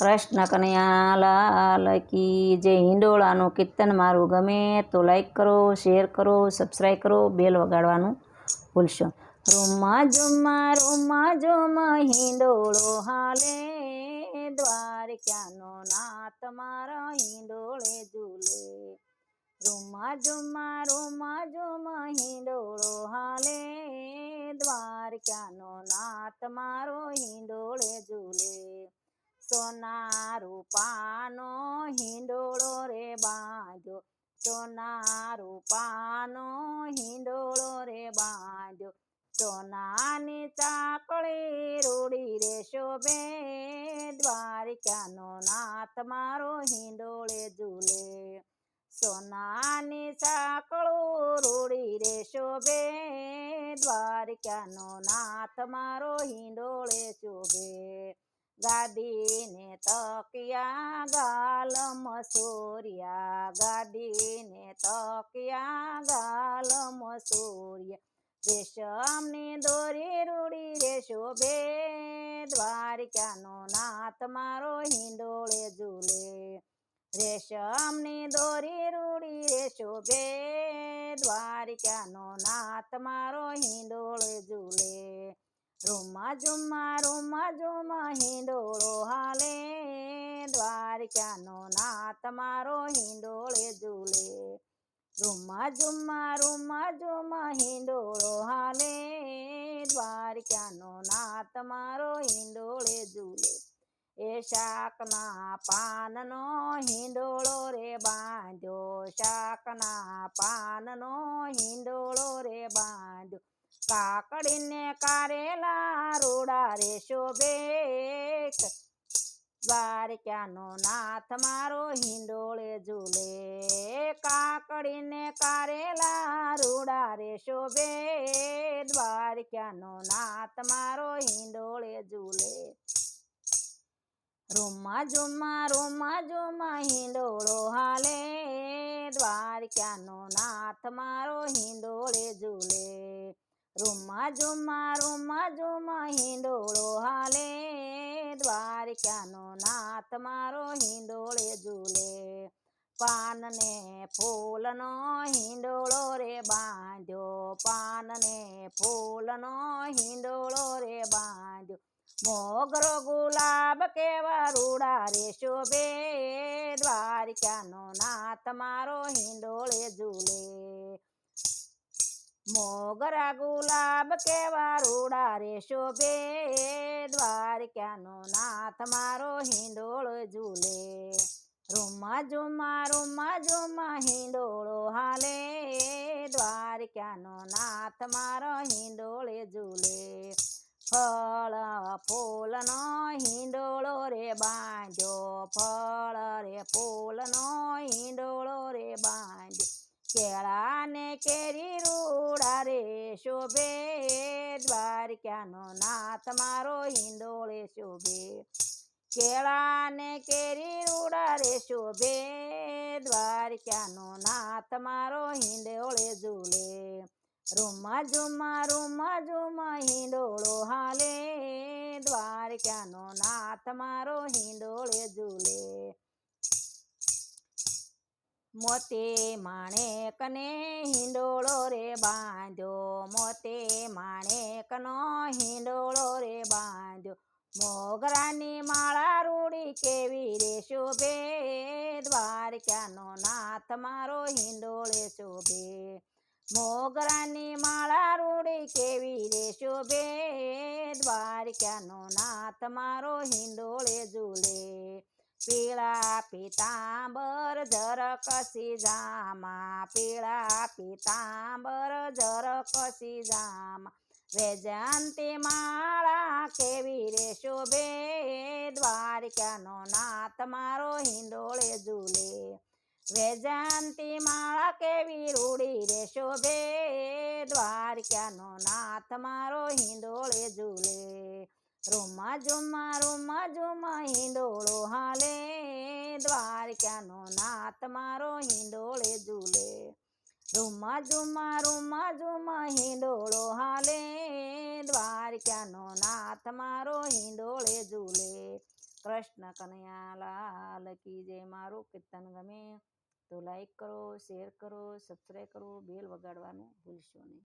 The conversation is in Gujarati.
કૃષ્ણ કનૈયા લાલ કી જય. હિંડોળાનું કીર્તન મારું ગમે તો લાઈક કરો, શેર કરો, સબસ્ક્રાઈબ કરો, બેલ વગાડવાનું ભૂલશો. રોમા ઝુમા હિંડોળો હાલે, દ્વારકાનો નાથ મારા હિંડોળે ઝૂલે. રોમા ઝુમા હિંડોળો હાલે, દ્વારકાનો નાથ મારો હિંડોળે ઝૂલે. સોના રૂપાનો હિંડોળો રે બાંધ્યો, સોના રૂપાનો હિંડોળો રે બાંધ્યો. સોનાની ચાકળી રૂડી રે શોભે, દ્વારકાનો નાથ મારો હિંડોળે ઝૂલે. સોનાની સાંકળું રૂડી રે શોભે, દ્વારકાનો નાથ મારો હિંડોળે શોભે. ગાદીને તકિયા ગાલમ સોર્યા, ગાદીને તકિયા ગાલમ સોર્યા. રેશમની દોરી રૂડી રે શોભે, દ્વારકાનો નાથ મારો હિંડોળે ઝૂલે. રેશમની દોરી રૂડી રે શોભે, દ્વારકાનો નાથ મારો હિંડોળે ઝૂલે. રોમા ઝુમા હિંડોળો હાલે, દ્વારકાનો નાથ મારો હિંડોળે ઝૂલે. રોમા ઝુમા હિંડોળો હાલે, દ્વારકાનો નાથ મારો હિંડોળે ઝૂલે. એ શાકના પાનનો હિંડોળો રે બાંધ્યો, શાકના પાનનો હિંડોળો રે બાંધ્યો. કાકડીને કારેલા રૂડા રે શોભે, દ્વારકાનો નાથ મારો હિંડોળે ઝૂલે. કાકડીને કારેલા રૂડા રે શોભે, દ્વારકાનો નાથ મારો હિંડોળે ઝૂલે. રોમા ઝુમા હિંડોળો હાલે, દ્વારકાનો નાથ મારો હિંડોળે ઝૂલે. રોમા ઝુમા હિંડોળો હાલે, દ્વારકાનો નાથ મારો હિંડોળે ઝૂલે. પાનને ફૂલનો હિંડોળો રે બાંધ્યો, પાનને ફૂલનો હિંડોળો રે બાંધ્યો. મોગરો ગુલાબ કેવા રૂડા રે શોભે, દ્વારકાનો નાથ મારો હિંડોળે ઝૂલે. મોગરા ગુલાબ કેવા રૂડા રે શોભે, દ્વારકાનો નાથ મારો હિંડોળે ઝૂલે. રોમા ઝુમા હિંડોળો હાલે, દ્વારકાનો નાથ મારો હિંડોળે ઝૂલે. ફળ ફૂલનો હિંડોળો રે બાંધ્યો, ફળ રે ફૂલનો હિંડોળો રે બાંધ્યો. કેળા ને કેરી રૂડા રે શોભે, દ્વારકાનો નાથ મારો હિંડોળે શોભે. કેળા ને કેરી રૂડા રે શોભે, દ્વારકાનો નાથ મારો હિંડોળે ઝૂલે. રોમા ઝુમા હિંડોળો હાલે, દ્વારકાનો નાથ મારો હિંડોળે ઝૂલે. મોતે માણેકને હિંડોળો રે બાંધ્યો, મોતે માણેકનો હિંડોળો રે બાંધ્યો. મોગરાની માળા રૂડી કેવી રે શોભે, દ્વારકાનો નાથ મારો હિંડોળે શોભે. મોગરાની માળા રૂડી કેવી રે શોભે, દ્વારકાનો નાથ મારો હિંડોળે ઝૂલે. પીળા પીતાંબર ઝરકસી જામા, પીળા પીતાંબર ઝરકસી જામા. વૈજયંતી માળા કેવી રે શોભે, દ્વારકાનો નાથ મારો હિંડોળે ઝૂલે. વૈજયંતી માળા કેવી રૂડી રે શોભે, દ્વારકાનો નાથ મારો હિંડોળે ઝૂલે. રોમા ઝુમા હિંડોળો હાલે, દ્વારકાનો નાથ મારો હિંડોળે ઝૂલે. રોમા ઝુમા હિંડોળો હાલે, દ્વારકાનો નાથ મારો હિંડોળે ઝૂલે. કૃષ્ણ કનૈયા લાલ કી જય. મારું કીર્તન ગમે તો લાઈક કરો, શેર કરો, સબસ્ક્રાઈબ કરો, બેલ વગાડવાનું ભૂલશો નહીં.